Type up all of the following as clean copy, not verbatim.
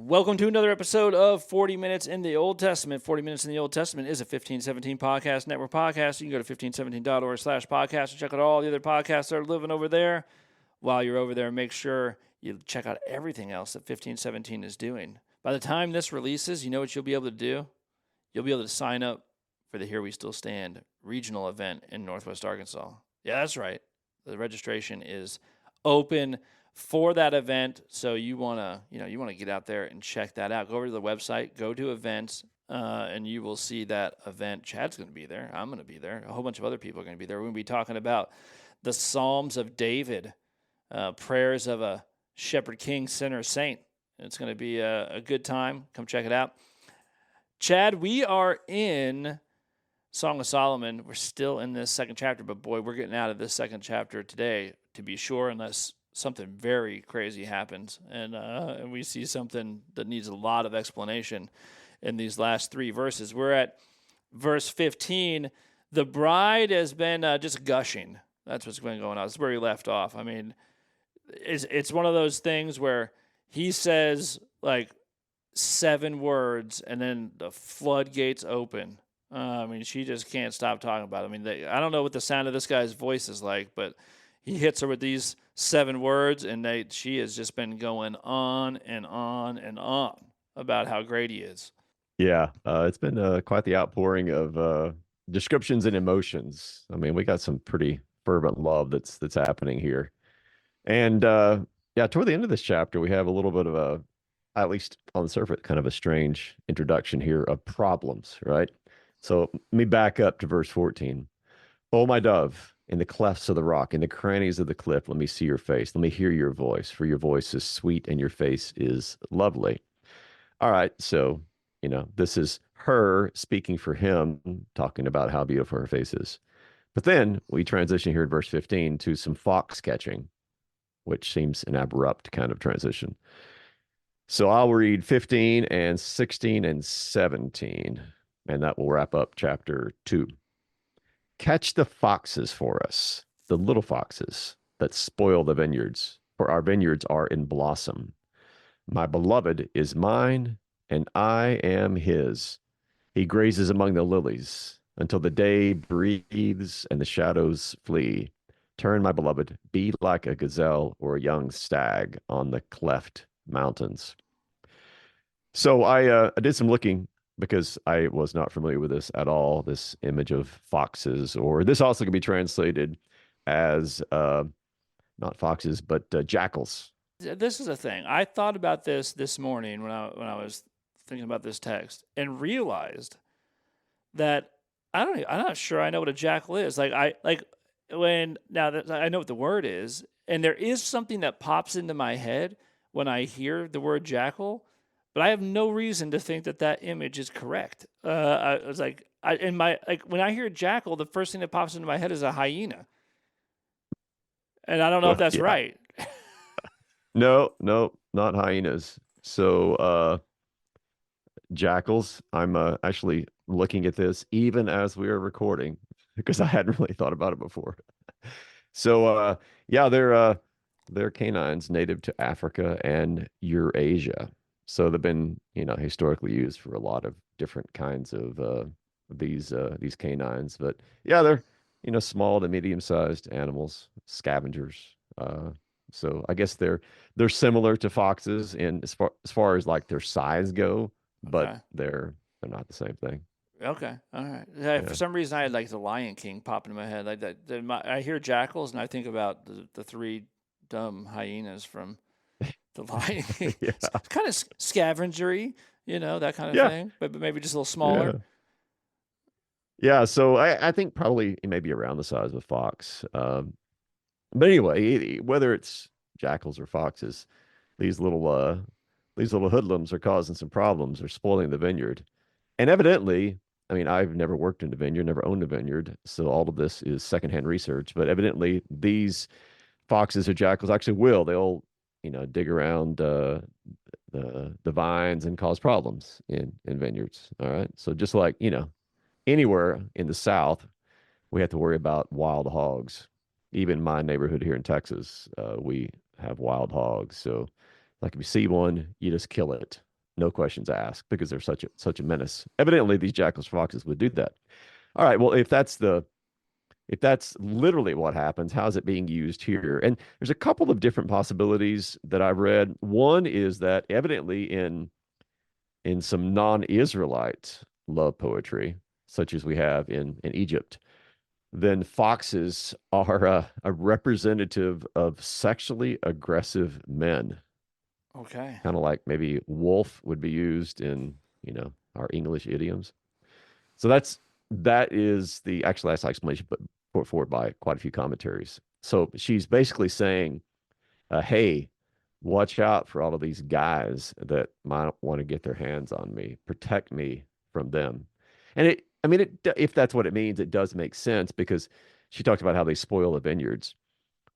Welcome to another episode of 40 Minutes in the Old Testament. 40 Minutes in the Old Testament is a 1517 podcast network podcast. You can go to 1517.org/podcast and check out all the other podcasts that are living over there. While you're over there, make sure you check out everything else that 1517 is doing. By the time this releases, you know what you'll be able to do? You'll be able to sign up for the Here We Still Stand regional event in Northwest Arkansas. Yeah, that's right. The registration is open for that event, so you want to get out there and check that out. Go over to the website, go to events, and you will see that event. Chad's going to be there. I'm going to be there. A whole bunch of other people are going to be there. We're going to be talking about the Psalms of David, prayers of a shepherd, king, sinner, saint. It's going to be a good time. Come check it out. Chad, we are in Song of Solomon. We're still in this second chapter, but boy, we're getting out of this second chapter today, to be sure, unless something very crazy happens, and we see something that needs a lot of explanation in these last three verses. We're at verse 15. The bride has been just gushing. That's what's been going on. That's where he left off. I mean, it's one of those things where he says like 7 words, and then the floodgates open. I mean, she just can't stop talking about it. I mean, I don't know what the sound of this guy's voice is like, but he hits her with these 7 words, and she has just been going on and on and on about how great he is. Yeah, it's been quite the outpouring of descriptions and emotions. I mean, we got some pretty fervent love that's happening here. And yeah, toward the end of this chapter, we have a little bit of at least on the surface, kind of a strange introduction here of problems, right? So let me back up to verse 14. Oh, my dove, in the clefts of the rock, in the crannies of the cliff, let me see your face. Let me hear your voice, for your voice is sweet and your face is lovely. All right, so, this is her speaking for him, talking about how beautiful her face is. But then we transition here at verse 15 to some fox catching, which seems an abrupt kind of transition. So I'll read 15 and 16 and 17, and that will wrap up chapter 2. Catch the foxes for us, the little foxes that spoil the vineyards, for our vineyards are in blossom. My beloved is mine, and I am his. He grazes among the lilies until the day breathes and the shadows flee. Turn, my beloved, be like a gazelle or a young stag on the cleft mountains. So I did some looking because I was not familiar with this at all, this image of foxes, or this also can be translated as not foxes, but jackals. This is a thing. I thought about this morning when I was thinking about this text and realized that I'm not sure I know what a jackal is. Now that I know what the word is, and there is something that pops into my head when I hear the word jackal, but I have no reason to think that image is correct. I was like, when I hear jackal, the first thing that pops into my head is a hyena, and I don't know if that's Yeah. right. No, not hyenas. So jackals, I'm actually looking at this even as we are recording because I hadn't really thought about it before. So yeah, they're canines native to Africa and Eurasia. So they've been, historically used for a lot of different kinds of these canines. But yeah, they're, small to medium-sized animals, scavengers. So I guess they're similar to foxes in as far as like their size go, but Okay. they're not the same thing. Okay, all right. Yeah. For some reason, I had like the Lion King pop into my head. Like I hear jackals, and I think about the 3 dumb hyenas from the Lion King. Yeah. It's kind of scavengery, that kind of Yeah. thing, but maybe just a little Yeah. smaller. Yeah. So I think probably it may be around the size of a fox. But anyway, whether it's jackals or foxes, these little hoodlums are causing some problems. They're spoiling the vineyard. And evidently, I mean, I've never worked in a vineyard, never owned a vineyard, so all of this is secondhand research. But evidently, these foxes or jackals actually will. They'll, dig around the vines and cause problems in vineyards. All right. So just like, anywhere in the South, we have to worry about wild hogs. Even my neighborhood here in Texas, we have wild hogs. So, like if you see one, you just kill it. no questions asked, because they're such a menace. Evidently, these jackals foxes would do that. All right, well, if that's literally what happens, how's it being used here? And there's a couple of different possibilities that I've read. One is that evidently in some non-Israelite love poetry, such as we have in Egypt, then foxes are a representative of sexually aggressive men, Okay. kind of like maybe wolf would be used in, our English idioms. So that is the actually that's the explanation put forward by quite a few commentaries. So she's basically saying, hey, watch out for all of these guys that might want to get their hands on me. Protect me from them. And I mean, if that's what it means, it does make sense, because she talked about how they spoil the vineyards.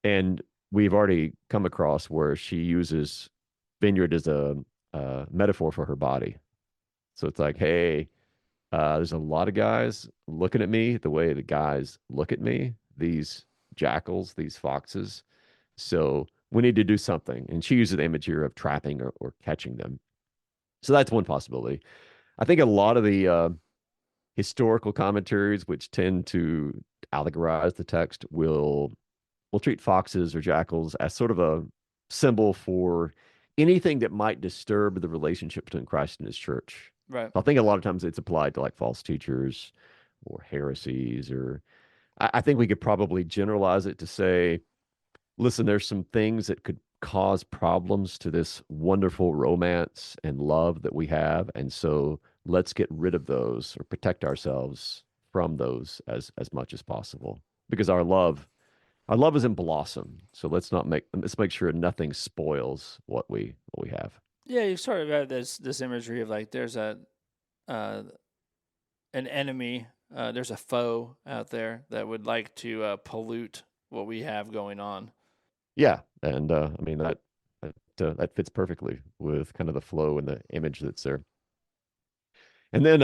And we've already come across where she uses vineyard as a metaphor for her body. So it's like, hey, there's a lot of guys looking at me the way the guys look at me, these jackals, these foxes. So we need to do something. And she uses the image here of trapping or catching them. So that's one possibility. I think a lot of the historical commentaries, which tend to allegorize the text, will treat foxes or jackals as sort of a symbol for anything that might disturb the relationship between Christ and his church. Right. I think a lot of times it's applied to like false teachers or heresies, or I think we could probably generalize it to say, listen, there's some things that could cause problems to this wonderful romance and love that we have. And so let's get rid of those or protect ourselves from those as much as possible. Because our love is in blossom. So let's make sure nothing spoils what we have. Yeah, you sort of have this imagery of like there's uh, an enemy, there's a foe out there that would like to pollute what we have going on. Yeah. And I mean that fits perfectly with kind of the flow and the image that's there. And then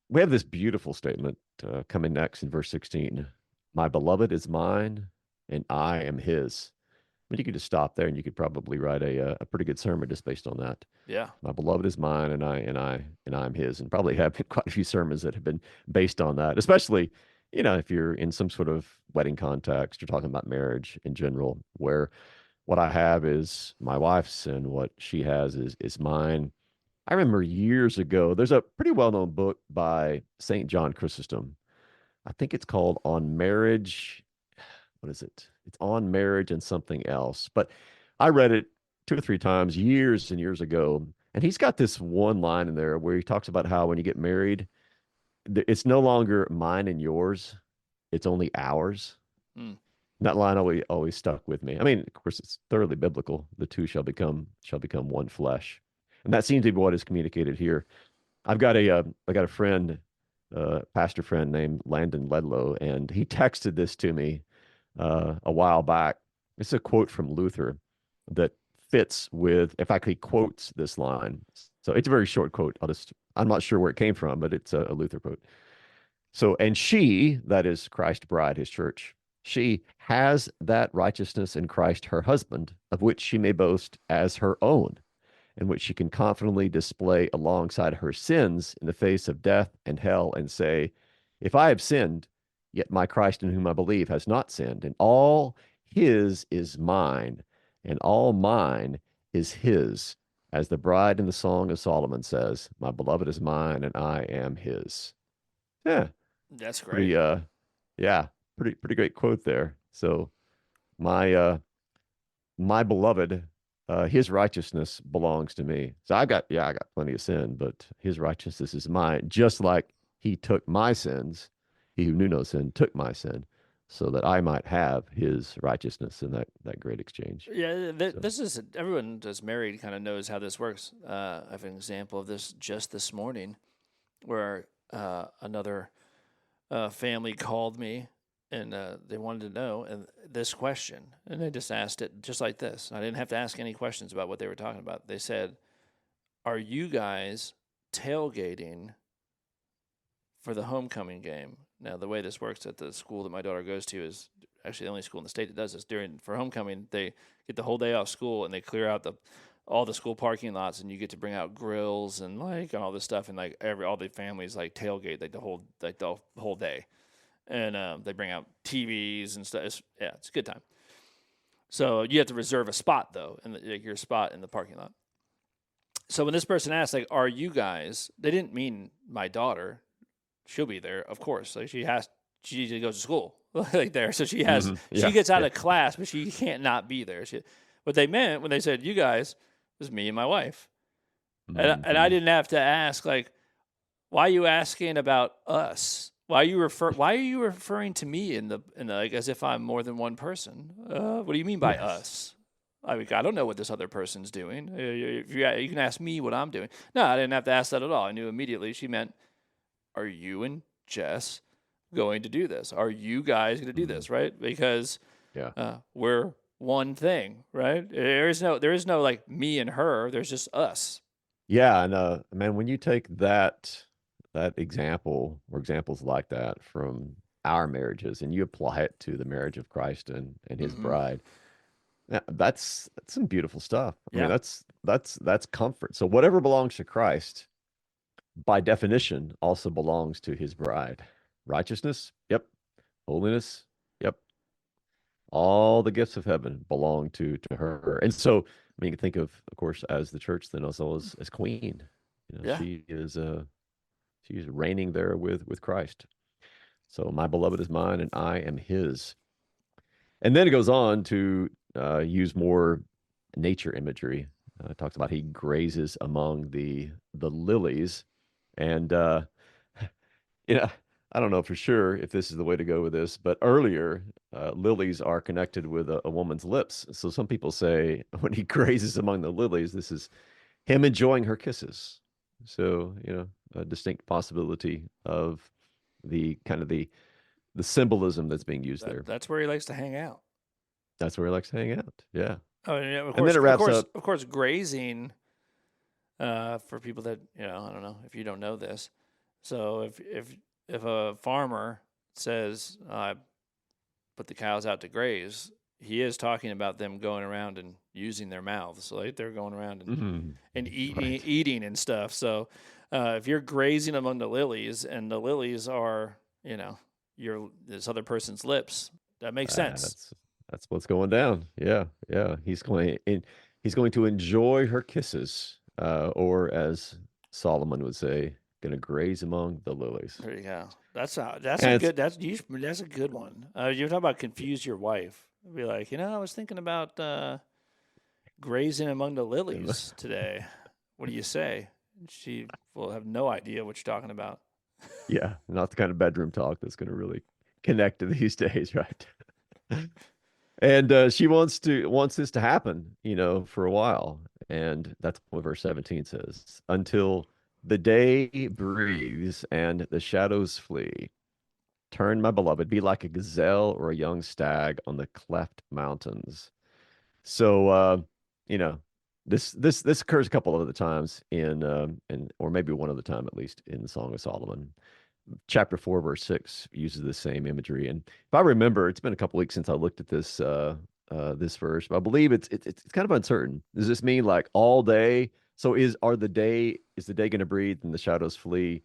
we have this beautiful statement coming next in verse 16. My beloved is mine, and I am his. I mean, you could just stop there, and you could probably write a pretty good sermon just based on that. Yeah. My beloved is mine, and I'm his, and probably have quite a few sermons that have been based on that. Especially, if you're in some sort of wedding context, you're talking about marriage in general, where what I have is my wife's, and what she has is mine. I remember years ago, there's a pretty well-known book by St. John Chrysostom. I think it's called On Marriage. What is it? It's On Marriage and something else. But I read it two or three times years and years ago. And he's got this one line in there where he talks about how when you get married, it's no longer mine and yours, it's only ours. Mm. That line always stuck with me. I mean, of course, it's thoroughly biblical. The two shall become one flesh. And that seems to be what is communicated here. I got a friend, pastor friend named Landon Ledlow, and he texted this to me a while back. It's a quote from Luther that fits with. In fact, he quotes this line. So it's a very short quote. I'm not sure where it came from, but it's a Luther quote. So, and she, that is Christ bride, his church, she has that righteousness in Christ, her husband, of which she may boast as her own, in which she can confidently display alongside her sins in the face of death and hell and say, if I have sinned, yet my Christ in whom I believe has not sinned, and all his is mine, and all mine is his. As the bride in the Song of Solomon says, my beloved is mine, and I am his. Yeah, That's great. pretty yeah, pretty great quote there. So my beloved, his righteousness belongs to me. So I got plenty of sin, but his righteousness is mine. Just like he took my sins, he who knew no sin took my sin, so that I might have his righteousness in that great exchange. Yeah, So this is everyone that's married kind of knows how this works. I have an example of this just this morning, where another family called me and they wanted to know this question, and they just asked it just like this. I didn't have to ask any questions about what they were talking about. They said, "Are you guys tailgating for the homecoming game?" Now, the way this works at the school that my daughter goes to is actually the only school in the state that does this. For homecoming, they get the whole day off school and they clear out all the school parking lots, and you get to bring out grills and like and all this stuff, and like all the families like tailgate like the whole day, and they bring out TVs and stuff. It's a good time. So you have to reserve a spot though, like your spot in the parking lot. So when this person asked, like, "Are you guys?" They didn't mean my daughter. She'll be there, of course. Like she goes to school like there, so she Yeah. gets out Yeah. of class, but she can't not be there. What they meant when they said "you guys" was me and my wife, and I Mhm. didn't have to ask like, "Why are you asking about us? Why are you referring to me in the like as if I'm more than one person? What do you mean by Yes. us?" I mean, I don't know what this other person's doing. You can ask me what I'm doing. No, I didn't have to ask that at all. I knew immediately she meant, are you and Jess going to do this? Are you guys going to do Mhm. this? Right? Because Yeah. we're one thing, right? There is no like me and her. There's just us. Yeah, and man, when you take that example or examples like that from our marriages and you apply it to the marriage of Christ and his Mm-hmm. bride, that's some beautiful stuff. I mean, Yeah. that's comfort. So whatever belongs to Christ, by definition, also belongs to his bride. Righteousness, yep. Holiness, yep. All the gifts of heaven belong to her. And so, I mean, you can think of course, as the church then also as queen. You know, Yeah. she's reigning there with Christ. So my beloved is mine and I am his. And then it goes on to use more nature imagery. It talks about he grazes among the lilies. And you know, I don't know for sure if this is the way to go with this, but earlier, lilies are connected with a woman's lips. So some people say when he grazes among the lilies, this is him enjoying her kisses. So, a distinct possibility of the kind of the symbolism that's being used there. That's where he likes to hang out. That's where he likes to hang out. Yeah. Oh, and yeah, And then it wraps up. of course, grazing. For people that I don't know if you don't know this. So if a farmer says put the cows out to graze, he is talking about them going around and using their mouths. So like they're going around Mhm. and Right. eating and stuff. So if you're grazing among the lilies and the lilies are your this other person's lips, that makes sense. That's that's what's going down. Yeah, yeah. He's going to enjoy her kisses, or as Solomon would say, going to graze among the lilies. There you go. That's a And it's good that's a good one. You're talking about confuse your wife. Be like, I was thinking about grazing among the lilies today. What do you say? She will have no idea what you're talking about. yeah, not the kind of bedroom talk that's going to really connect to these days, right? And she wants this to happen, for a while, and that's what verse 17 says. Until the day breathes and the shadows flee. Turn, my beloved, be like a gazelle or a young stag on the cleft mountains. So, you know, this occurs a couple of other times in or maybe one other time at least in the Song of Solomon. Chapter 4, verse 6 uses the same imagery. And if I remember, it's been a couple weeks since I looked at this verse, but I believe it's kind of uncertain. Does this mean like all day? So is the day going to breathe and the shadows flee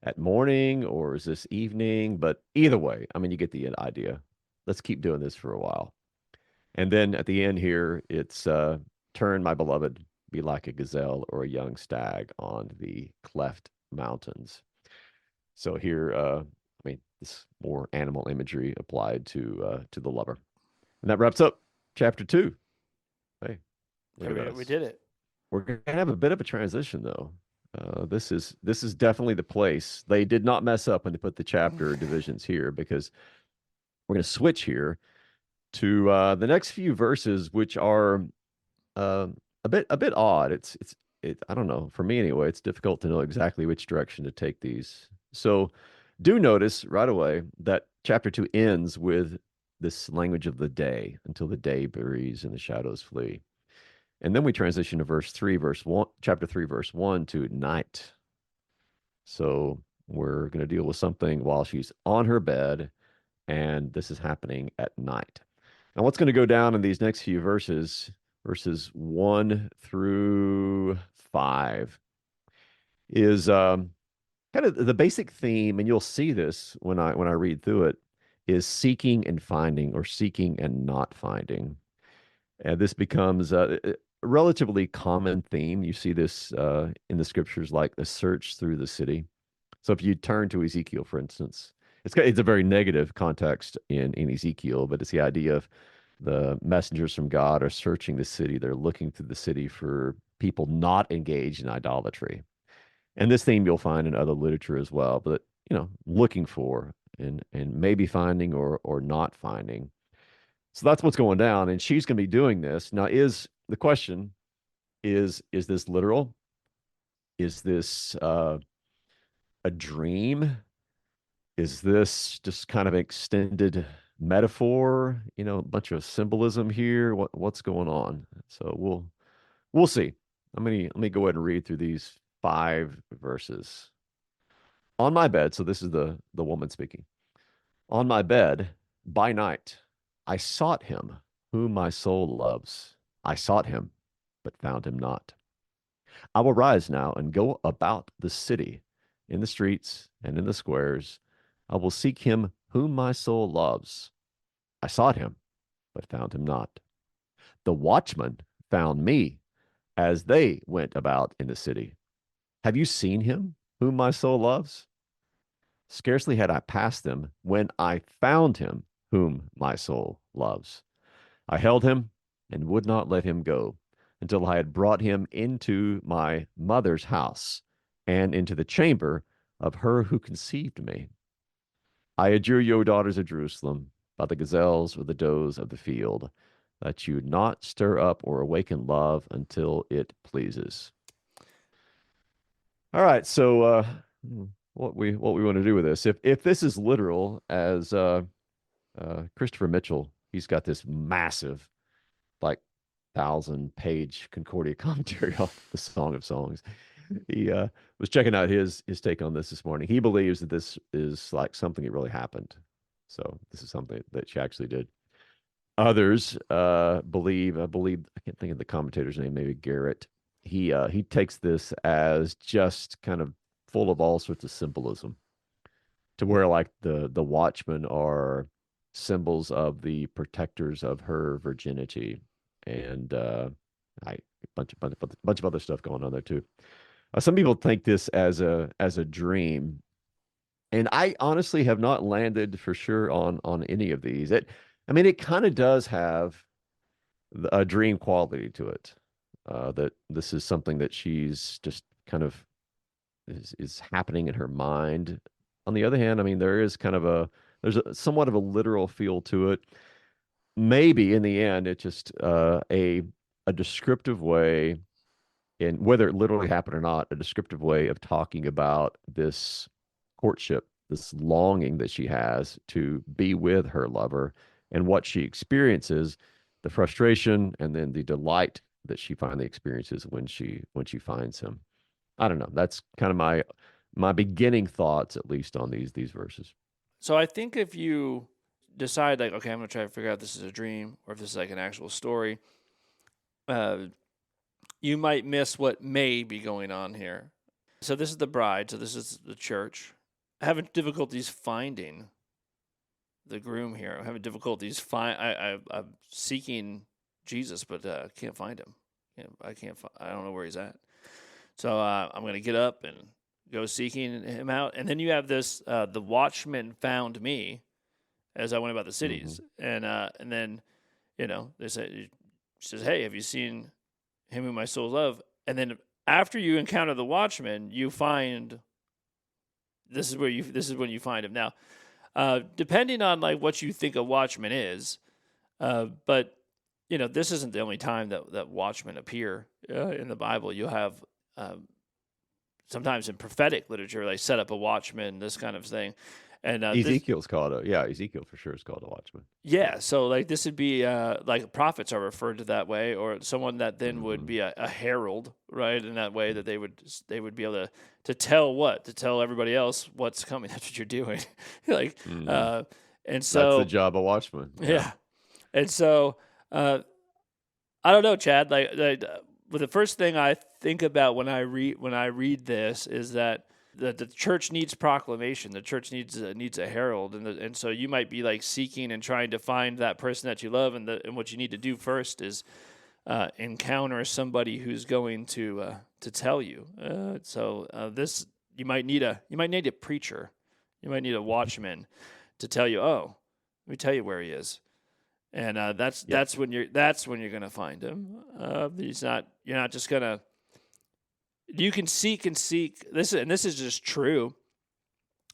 at morning, or is this evening? But either way, I mean, you get the idea. Let's keep doing this for a while. And then at the end here, it's turn, my beloved, be like a gazelle or a young stag on the cleft mountains. So here, I mean, this more animal imagery applied to the lover. And that wraps up chapter 2. Hey, look There at we us. did it. We're gonna have a bit of a transition though. This is definitely the place. They did not mess up when they put the chapter divisions here, because we're going to switch here to the next few verses, which are uh, a bit odd. I don't know. For me anyway, it's difficult to know exactly which direction to take these. So do notice right away that chapter 2 ends with this language of the day, until the day breathes and the shadows flee. And then we transition to chapter 3, verse 1 to night. So we're going to deal with something while she's on her bed, and this is happening at night. Now, what's going to go down in these next few verses, verses 1 through 5, is kind of the basic theme, and you'll see this when I read through it, is seeking and finding, or seeking and not finding. And this becomes a relatively common theme. You see this in the scriptures, like a search through the city. So if you turn to Ezekiel, for instance, it's a very negative context in Ezekiel, but it's the idea of the messengers from God are searching the city. They're looking through the city for people not engaged in idolatry. And this theme you'll find in other literature as well, but looking for and maybe finding or not finding. So that's what's going down, and she's going to be doing this. Now, is the question is this literal? Is this a dream? Is this just kind of extended metaphor? A bunch of symbolism here. What's going on? So we'll see. Let me go ahead and read through these 5 verses. On my bed, so this is the woman speaking. On my bed by night, I sought him whom my soul loves. I sought him, but found him not. I will rise now and go about the city, in the streets and in the squares. I will seek him whom my soul loves. I sought him, but found him not. The watchmen found me as they went about in the city. Have you seen him whom my soul loves? Scarcely had I passed them when I found him whom my soul loves. I held him and would not let him go until I had brought him into my mother's house and into the chamber of her who conceived me. I adjure you, O daughters of Jerusalem, by the gazelles or the does of the field, that you not stir up or awaken love until it pleases. All right, so what we want to do with this? If this is literal, as Christopher Mitchell, he's got this massive, like 1,000-page Concordia commentary on the Song of Songs. He was checking out his take on this morning. He believes that this is like something that really happened. So this is something that she actually did. Others believe, I can't think of the commentator's name, maybe Garrett. He takes this as just kind of full of all sorts of symbolism, to where like the watchmen are symbols of the protectors of her virginity, and a bunch of other stuff going on there too. Some people think this as a dream, and I honestly have not landed for sure on any of these. It kind of does have a dream quality to it. That this is something that she's just kind of is happening in her mind. On the other hand, there is kind of there's somewhat of a literal feel to it. Maybe in the end, it's just a descriptive way, and whether it literally happened or not, a descriptive way of talking about this courtship, this longing that she has to be with her lover, and what she experiences, the frustration, and then the delight that she finally experiences when she finds him. I don't know. That's kind of my beginning thoughts, at least on these verses. So I think if you decide, like, okay, I'm going to try to figure out if this is a dream or if this is like an actual story, you might miss what may be going on here. So this is the bride. So this is the church. Having difficulties finding the groom here. I'm having difficulties I'm seeking Jesus, but can't find him. I don't know where he's at. So I'm going to get up and go seeking him out. And then you have this, the watchman found me as I went about the cities. Mm-hmm. And then, they say, she says, hey, have you seen him whom my soul love? And then after you encounter the watchman, you find, this is when you find him. Now, depending on like what you think a watchman is, but this isn't the only time that watchmen appear in the Bible. You have sometimes in prophetic literature, they set up a watchman, this kind of thing. And Ezekiel for sure is called a watchman. Yeah, so like this would be like prophets are referred to that way, or someone that then would be a herald, right? In that way that they would be able to tell everybody else what's coming. That's what you're doing, like, and so that's the job of watchman. Yeah, and so I don't know, Chad. Well, the first thing I think about when I read this is that the church needs proclamation. The church needs a herald, and so you might be like seeking and trying to find that person that you love, and what you need to do first is encounter somebody who's going to tell you. This you might need a preacher, you might need a watchman to tell you. Oh, let me tell you where he is, and Yeah. that's when you're gonna find him. He's not. You're not just gonna. You can seek and seek. This is just true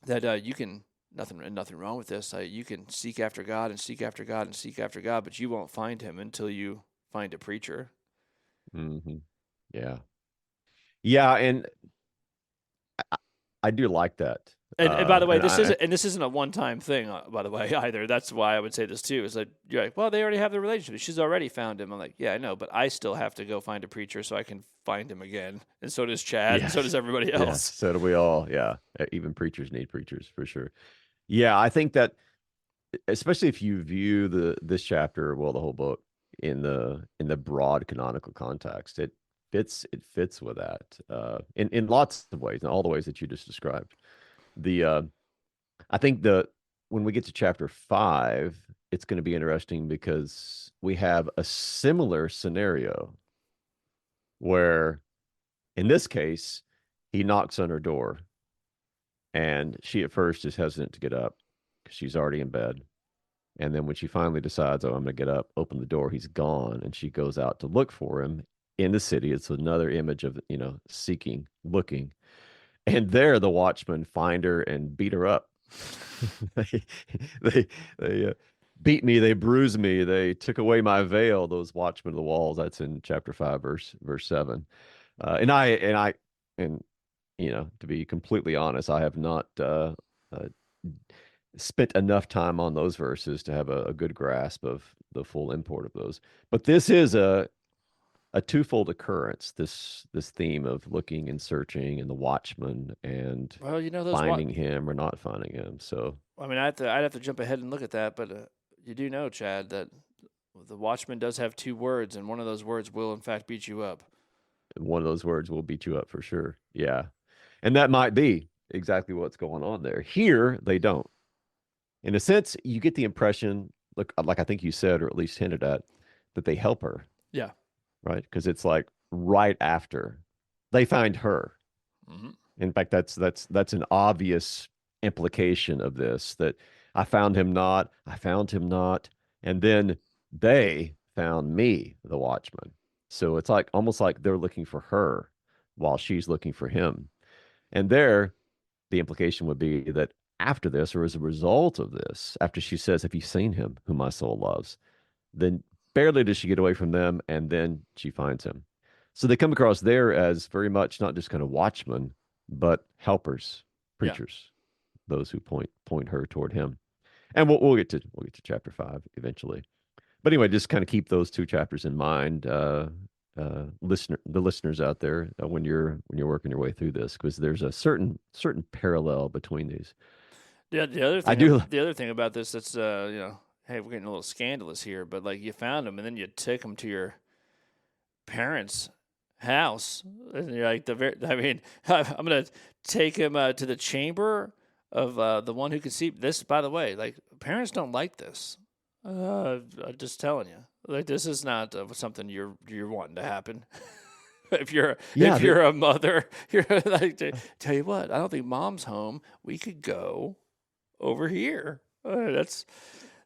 that you can. Nothing wrong with this. You can seek after God and seek after God and seek after God, but you won't find him until you find a preacher. Hmm. Yeah. Yeah, and I do like that. And by the way, And I this isn't a one time thing. By the way, either that's why I would say this too. Is that you're like, well, they already have the relationship. She's already found him. I'm like, yeah, I know, but I still have to go find a preacher so I can find him again. And so does Chad, and so yes. does everybody Yes. else. So do we all. Yeah. Even preachers need preachers for sure. Yeah, I think that especially if you view this chapter, well, the whole book in the broad canonical context, it fits with that in lots of ways, in all the ways that you just described. The I think the when we get to chapter 5, it's going to be interesting because we have a similar scenario where, in this case, he knocks on her door, and she at first is hesitant to get up because she's already in bed. And then when she finally decides, oh, I'm going to get up, open the door, he's gone. And she goes out to look for him in the city. It's another image of, seeking, looking. And there the watchmen find her and beat her up. they they, they beat me, they bruised me, they took away my veil, those watchmen of the walls. That's in chapter 5, verse 7. And to be completely honest, I have not uh, spent enough time on those verses to have a good grasp of the full import of those. But this is a twofold occurrence. This theme of looking and searching, and the watchman, and Well, those finding him or not finding him. So I mean, I'd have to jump ahead and look at that, but you do know, Chad, that the Watchman does have two words, and one of those words will in fact beat you up. one of those words will beat you up for sure. Yeah, and that might be exactly what's going on there. Here they don't. In a sense, you get the impression, look, like I think you said, or at least hinted at, that they help her, Yeah. right? Because it's like right after they find her. Mm-hmm. In fact, that's an obvious implication of this, that I found him not, and then they found me, the watchman. So it's like almost like they're looking for her while she's looking for him. And there, the implication would be that after this, or as a result of this, after she says, "Have you seen him, whom my soul loves?" Then barely does she get away from them, and then she finds him. So they come across there as very much not just kind of watchmen, but helpers, Yeah. preachers, those who point her toward him. And we'll get to chapter 5 eventually. But anyway, just kind of keep those two chapters in mind, the listeners out there, when you're working your way through this, because there's a certain parallel between these. Yeah. I do. The other thing about this that's hey, we're getting a little scandalous here, but like you found him and then you took him to your parents' house, and you're like I mean, I'm gonna take him to the chamber of the one who can see this. By the way, like parents don't like this. I'm just telling you, like this is not something you're wanting to happen. Yeah, If you're a mother, you're like, tell you what, I don't think mom's home. We could go over here. That's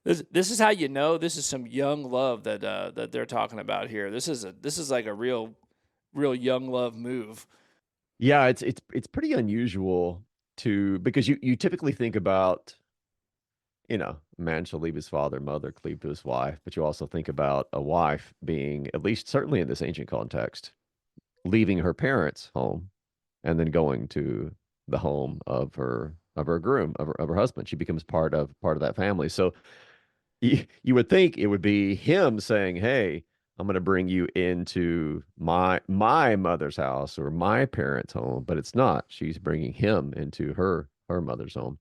this is how you know this is some young love that they're talking about here. This is like a real young love move. yeah, it's pretty unusual to, because you typically think about, a man shall leave his father, mother, cleave to his wife, but you also think about a wife being, at least certainly in this ancient context, leaving her parents' home and then going to the home of her groom, of her husband. She becomes part of that family. So you would think it would be him saying, "Hey, I'm going to bring you into my mother's house or my parents' home," but it's not. She's bringing him into her mother's home.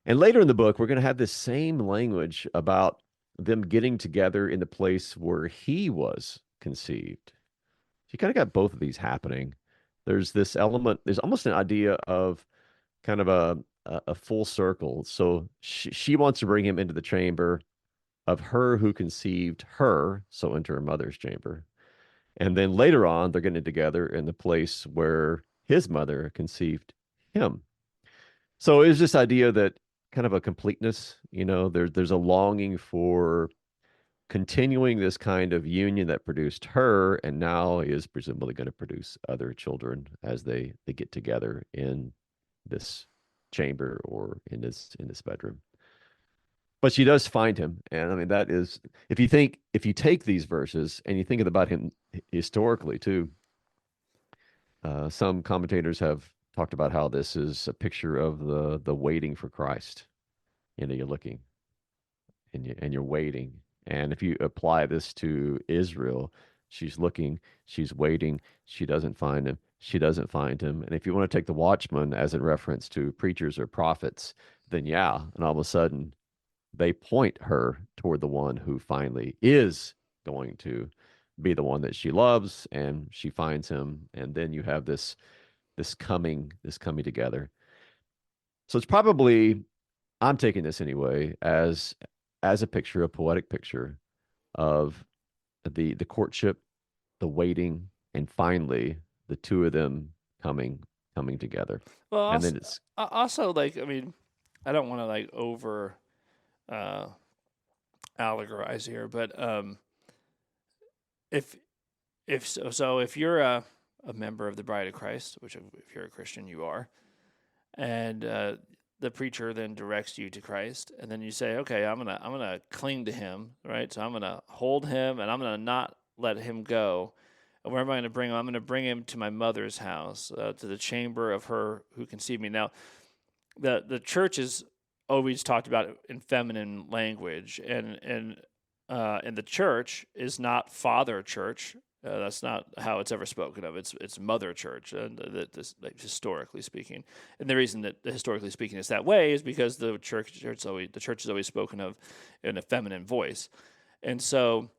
And later in the book, we're going to have this same language about them getting together in the place where he was conceived. You kind of got both of these happening. There's this element, there's almost an idea of kind of a full circle. So she wants to bring him into the chamber of her who conceived her, so into her mother's chamber. And then later on, they're getting together in the place where his mother conceived him. So it's this idea that kind of a completeness, there's a longing for continuing this kind of union that produced her and now is presumably going to produce other children as they get together in this chamber or in this bedroom. But she does find him, and I mean that is, if you take these verses and you think about him historically too, some commentators have talked about how this is a picture of the waiting for Christ. You're looking and you're waiting. And if you apply this to Israel, she's looking, she's waiting, she doesn't find him, she doesn't find him. And if you want to take the watchman as in reference to preachers or prophets, then yeah, and all of a sudden they point her toward the one who finally is going to be the one that she loves, and she finds him, and then you have this coming together. So it's probably, I'm taking this anyway as a picture, a poetic picture of the courtship, the waiting, and finally the two of them coming together. Well, And also, then it's also like I mean, I don't want to like over uh, allegorize here, but if if you're a member of the Bride of Christ, which if you're a Christian, you are, and the preacher then directs you to Christ, and then you say, okay, I'm gonna cling to him, right? So I'm gonna hold him, and I'm gonna not let him go. And where am I going to bring him? I'm going to bring him to my mother's house, to the chamber of her who conceived me. Now, the church is always talked about in feminine language, and the church is not father church. That's not how it's ever spoken of. It's mother church, and like, historically speaking. And the reason that historically speaking is that way is because the church is always spoken of in a feminine voice, and so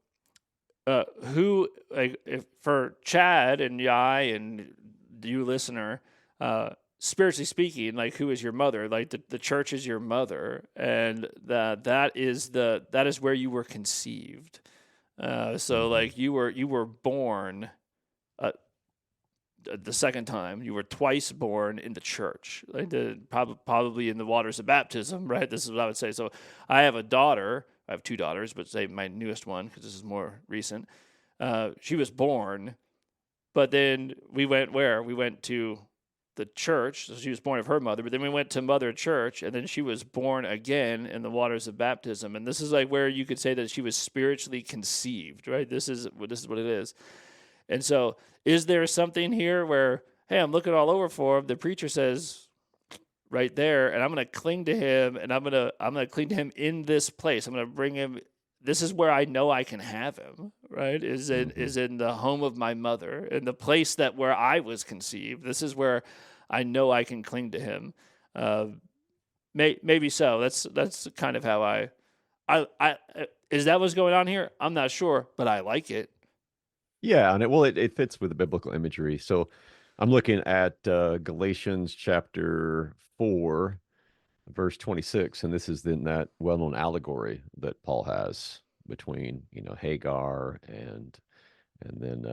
who like if for Chad and Yai and you listener, spiritually speaking, like who is your mother? Like the church is your mother, and that is where you were conceived. So Mhm. like you were born uh, the second time. You were twice born in the church, like probably in the waters of baptism, right? This is what I would say. So I have a daughter. I have two daughters, but say my newest one because this is more recent. She was born, but then we went where? We went to the church. So she was born of her mother, but then we went to mother church, and then she was born again in the waters of baptism. And this is like where you could say that she was spiritually conceived, right? This is what it is. And so, is there something here where, hey, I'm looking all over for him? The preacher says right there, and I'm going to cling to him, and I'm gonna cling to him in this place. I'm going to bring him. This is where I know I can have him. Right? Mhm. Is in the home of my mother, in the place that where I was conceived. This is where I know I can cling to him. Uh, maybe so. That's kind of how I is that what's going on here? I'm not sure, but I like it. Yeah, and it fits with the biblical imagery. So I'm looking at Galatians chapter 4, verse 26, and this is then that well-known allegory that Paul has between, Hagar and then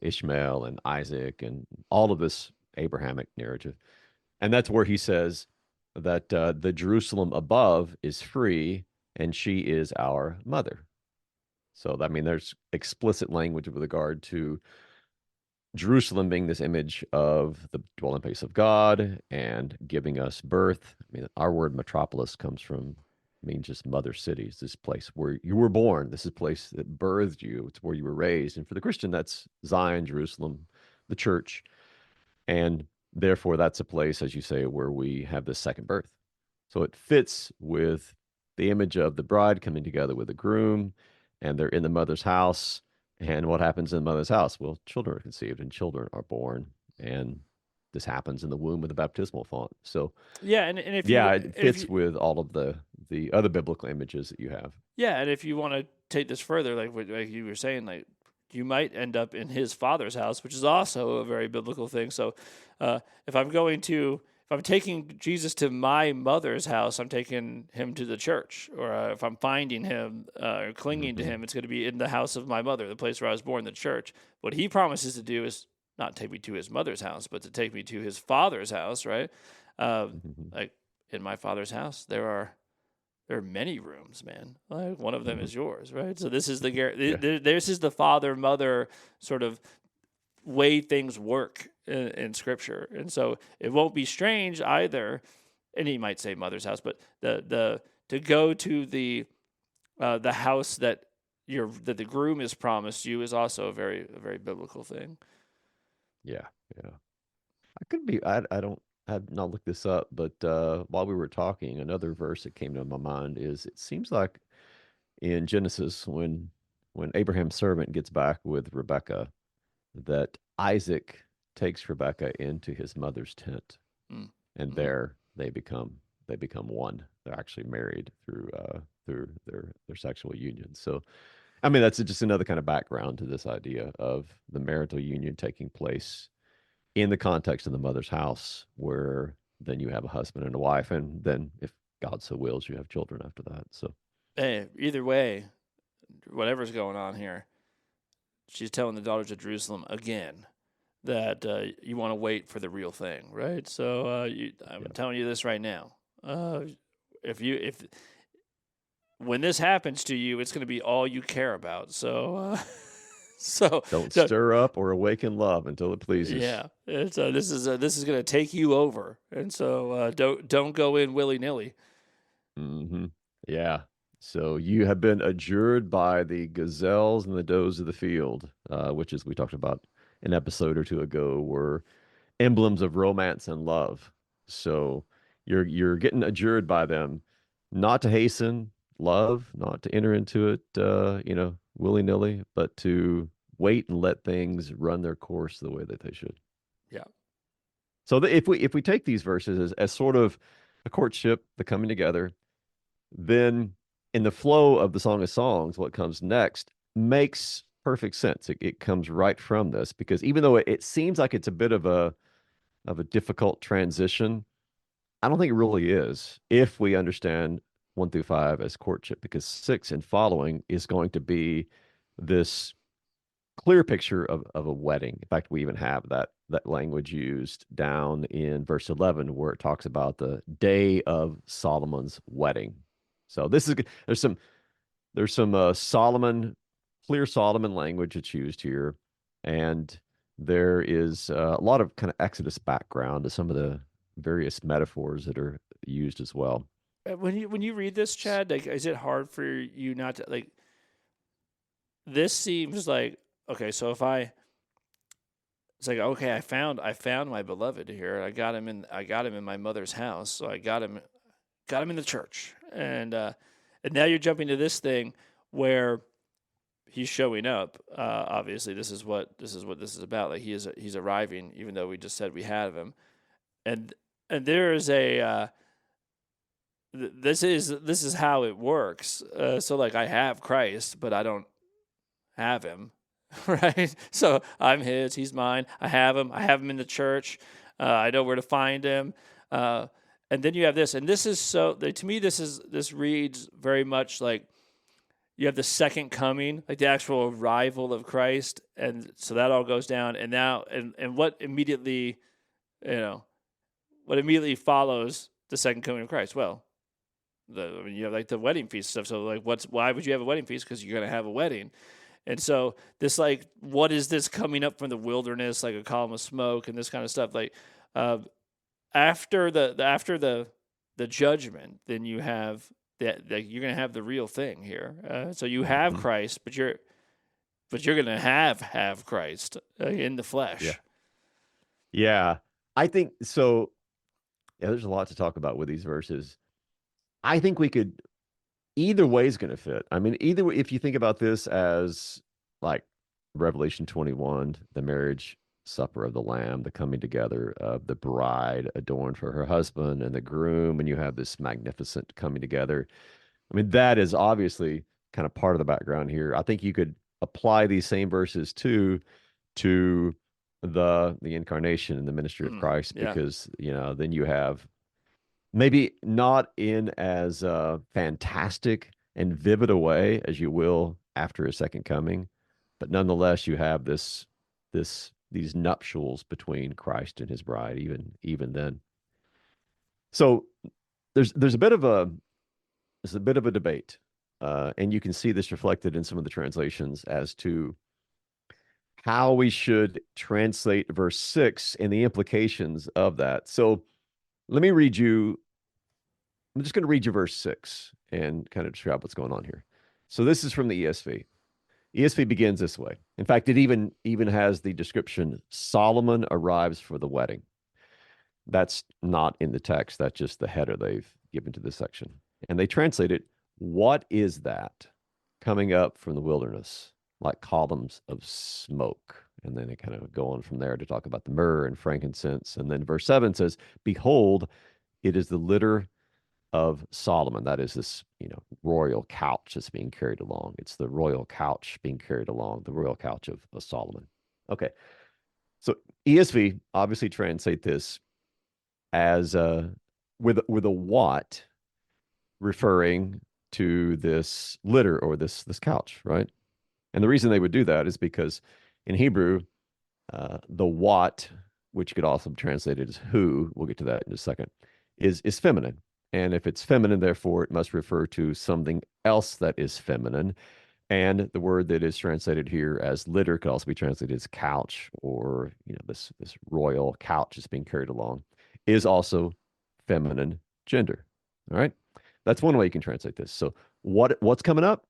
Ishmael and Isaac and all of this Abrahamic narrative. And that's where he says that the Jerusalem above is free and she is our mother. So, I mean, there's explicit language with regard to Jerusalem being this image of the dwelling place of God and giving us birth. I mean, our word metropolis comes from, means just mother cities, this place where you were born. This is a place that birthed you. It's where you were raised. And for the Christian, that's Zion, Jerusalem, the church. And therefore, that's a place, as you say, where we have this second birth. So it fits with the image of the bride coming together with the groom, and they're in the mother's house. And what happens in the mother's house? Well, children are conceived and children are born. And this happens in the womb of the baptismal font. So Yeah, and if you yeah, and it if fits you with all of the other biblical images that you have. yeah, and if you want to take this further, like you were saying, like you might end up in his father's house, which is also a very biblical thing. So, if I'm going to if I'm taking Jesus to my mother's house, I'm taking him to the church. Or if I'm finding him or clinging to Hmm. him, it's going to be in the house of my mother, the place where I was born, the church. What he promises to do is not take me to his mother's house, but to take me to his father's house, right? Uh, Hmm. like in my father's house, there are many rooms, man. Like one of them Hmm. is yours, right? So this is the Yeah. this is the father mother sort of way things work in Scripture, and so it won't be strange either. And he might say mother's house, but the to go to the house that the groom is promised you is also a very biblical thing. Yeah. Yeah. I could be. I don't. I've not looked this up, but while we were talking, another verse that came to my mind is it seems like in Genesis when Abraham's servant gets back with Rebekah, that Isaac takes Rebekah into his mother's tent, Mm. and Mm-hmm. there they become one. They're actually married through their sexual union. So I mean that's just another kind of background to this idea of the marital union taking place in the context of the mother's house, where then you have a husband and a wife, and then if God so wills, you have children after that. So Hey, either way, whatever's going on here, she's telling the daughters of Jerusalem again that you want to wait for the real thing, right? So I'm yeah, telling you this right now. Uh, if when this happens to you, it's going to be all you care about. So so don't so stir up or awaken love until it pleases. yeah, it's this is going to take you over, and so don't go in willy nilly. Hmm. Yeah. So you have been adjured by the gazelles and the does of the field, which, as we talked about an episode or two ago, were emblems of romance and love. So you're getting adjured by them not to hasten love, not to enter into it, willy nilly, but to wait and let things run their course the way that they should. Yeah. So if we take these verses as sort of a courtship, the coming together, then in the flow of the Song of Songs, what comes next makes perfect sense. It comes right from this because even though it seems like it's a bit of a difficult transition, I don't think it really is if we understand 1 through 5 as courtship, because 6 and following is going to be this clear picture of a wedding. In fact, we even have that language used down in verse 11 where it talks about the day of Solomon's wedding. So this is there's some clear Solomon language that's used here, and there is a lot of kind of Exodus background to some of the various metaphors that are used as well. When you read this, Chad, like, is it hard for you not to like? This seems like okay. So if I it's like okay, I found my beloved here. I got him in my mother's house. So I got him in the church. And now you're jumping to this thing where he's showing up. Obviously this is what this is about. Like he's arriving even though we just said we had him. And there is a this is how it works. So like I have Christ, but I don't have him, right? So I'm his, he's mine. I have him. I have him in the church. I know where to find him. Uh, and then you have this, and this is so to me. This reads very much like you have the second coming, like the actual arrival of Christ, and so that all goes down. And now, and what immediately, you know, what immediately follows the second coming of Christ? Well, I mean, you have like the wedding feast stuff. So like, why would you have a wedding feast? Because you're gonna have a wedding. And so this like, what is this coming up from the wilderness, like a column of smoke and this kind of stuff? Like uh, after the judgment, then you have that you're gonna have the real thing here. So you have Mhm. Christ, but you're gonna have Christ in the Yeah. flesh. Yeah. I think so. Yeah, there's a lot to talk about with these verses. I think we could either way is going to fit. I mean, if you think about this as like Revelation 21, the marriage supper of the Lamb, the coming together of the bride adorned for her husband and the groom, and you have this magnificent coming together. I mean, that is obviously kind of part of the background here. I think you could apply these same verses to the incarnation and the ministry of Christ, Yeah. because then you have maybe not in as fantastic and vivid a way as you will after his second coming, but nonetheless you have these nuptials between Christ and his bride, even then. So there's a bit of a there's a bit of a debate, and you can see this reflected in some of the translations as to how we should translate verse 6 and the implications of that. So let me read you I'm just going to read you verse 6 and kind of describe what's going on here. So this is from the ESV. ESV begins this way. In fact, it even has the description Solomon arrives for the wedding. That's not in the text. That's just the header they've given to this section. And they translate it, what is that coming up from the wilderness like columns of smoke? And then they kind of go on from there to talk about the myrrh and frankincense. And then verse 7 says, behold, it is the litter of Solomon. That is this, royal couch that's being carried along. It's the royal couch being carried along, the royal couch of Solomon. Okay. So ESV obviously translate this as with a what referring to this litter or this couch, right? And the reason they would do that is because in Hebrew, the what, which could also be translated as who, we'll get to that in a second, is feminine. And if it's feminine, therefore, it must refer to something else that is feminine. And the word that is translated here as litter could also be translated as couch, or this royal couch is being carried along, is also feminine gender. All right, that's one way you can translate this. So what's coming up?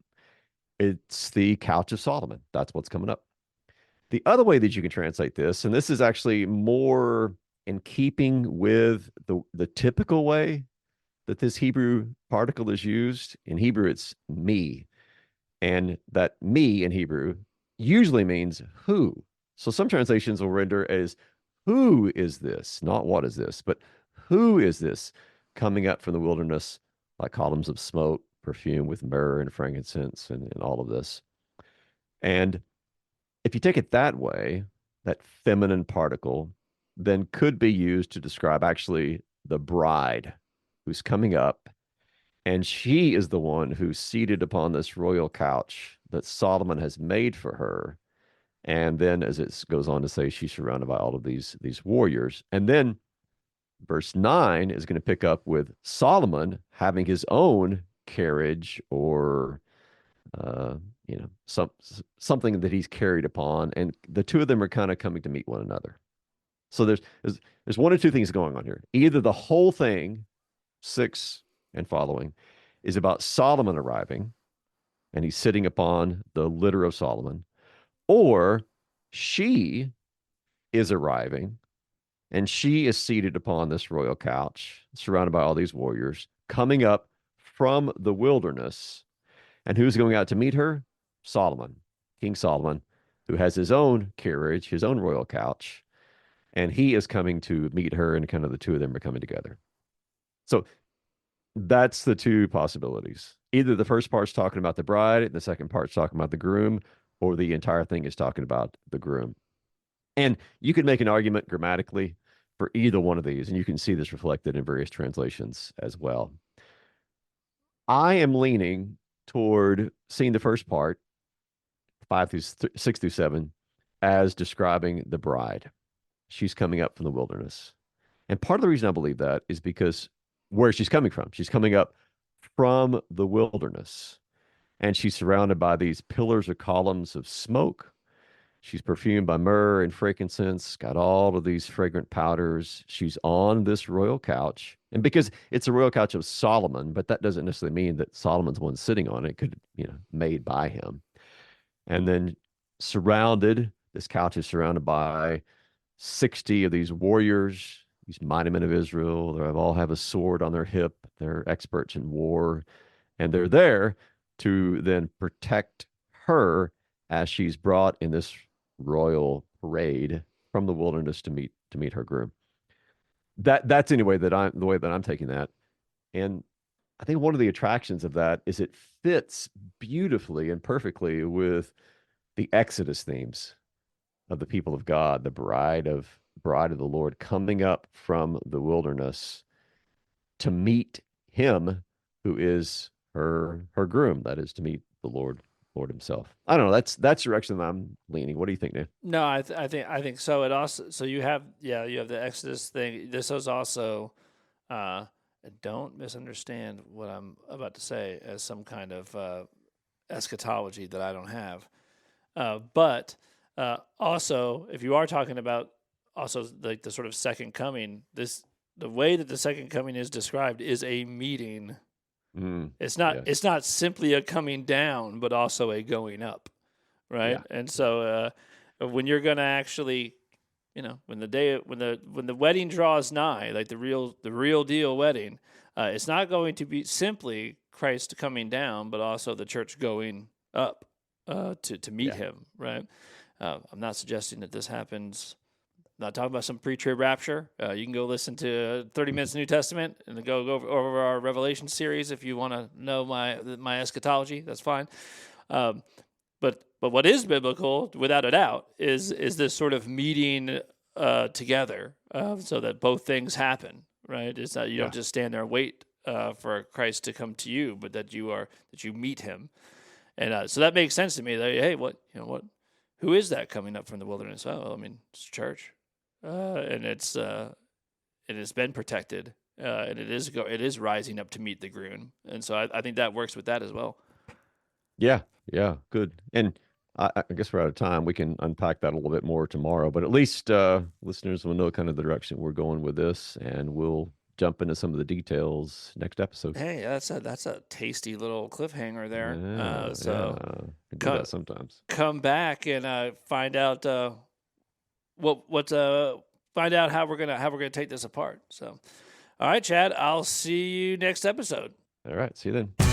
It's the couch of Solomon. That's what's coming up. The other way that you can translate this, and this is actually more in keeping with the typical way that this Hebrew particle is used. In Hebrew, it's me. And that me in Hebrew usually means who. So some translations will render as who is this? Not what is this, but who is this coming up from the wilderness like columns of smoke, perfume with myrrh and frankincense and all of this. And if you take it that way, that feminine particle then could be used to describe actually the bride who's coming up. And she is the one who's seated upon this royal couch that Solomon has made for her. And then, as it goes on to say, she's surrounded by all of these warriors. And then verse 9 is going to pick up with Solomon having his own carriage or something that he's carried upon, and the two of them are kind of coming to meet one another. So there's one or two things going on here. Either the whole thing, 6 and following, is about Solomon arriving, and he's sitting upon the litter of Solomon, or she is arriving, and she is seated upon this royal couch, surrounded by all these warriors, coming up from the wilderness. And who's going out to meet her? Solomon, King Solomon, who has his own carriage, his own royal couch, and he is coming to meet her, and kind of the two of them are coming together. So that's the two possibilities. Either the first part's talking about the bride, and the second part's talking about the groom, or the entire thing is talking about the groom. And you can make an argument grammatically for either one of these, and you can see this reflected in various translations as well. I am leaning toward seeing the first part, 6 through 7, as describing the bride. She's coming up from the wilderness. And part of the reason I believe that is because where she's coming from. She's coming up from the wilderness, and she's surrounded by these pillars or columns of smoke. She's perfumed by myrrh and frankincense, got all of these fragrant powders. She's on this royal couch. And because it's a royal couch of Solomon, but that doesn't necessarily mean that Solomon's the one sitting on it. It could, made by him. And then this couch is surrounded by 60 of these warriors, these mighty men of Israel. They all have a sword on their hip. They're experts in war. And they're there to then protect her as she's brought in this royal parade from the wilderness to meet her groom. That's anyway that I'm the way that I'm taking that. And I think one of the attractions of that is it fits beautifully and perfectly with the Exodus themes of the people of God, the bride of the Lord coming up from the wilderness to meet him who is her groom, that is to meet the Lord himself. I don't know, that's the direction that I'm leaning. What do you think, Dan? No, I think so. It also so you have the Exodus thing. This is also don't misunderstand what I'm about to say as some kind of eschatology that I don't have. But also, if you are talking about also like the sort of second coming, the way that the second coming is described is a meeting. It's not Yeah. it's not simply a coming down, but also a going up, right? Yeah. And so when you're going to actually, when the wedding draws nigh, like the real deal wedding, it's not going to be simply Christ coming down, but also the church going up to meet Yeah. him, right? I'm not suggesting that this happens. I'm not talking about some pre-trib rapture. You can go listen to 30 Minutes of New Testament and then go over our Revelation series if you want to know my eschatology. That's fine. But what is biblical, without a doubt, is this sort of meeting together so that both things happen, right? It's that you Yeah. don't just stand there and wait for Christ to come to you, but that you meet him. And so that makes sense to me. That, hey, who is that coming up from the wilderness? Oh, I mean, it's church, and it has been protected, and it is rising up to meet the groom, and so I think that works with that as well. Yeah. Yeah. Good. And I guess we're out of time. We can unpack that a little bit more tomorrow, but at least listeners will know kind of the direction we're going with this, and we'll jump into some of the details next episode. Hey, that's a tasty little cliffhanger there. Yeah, So yeah. We do come that sometimes. come back and find out find out how we're gonna take this apart. So, all right, Chad, I'll see you next episode. All right. See you then.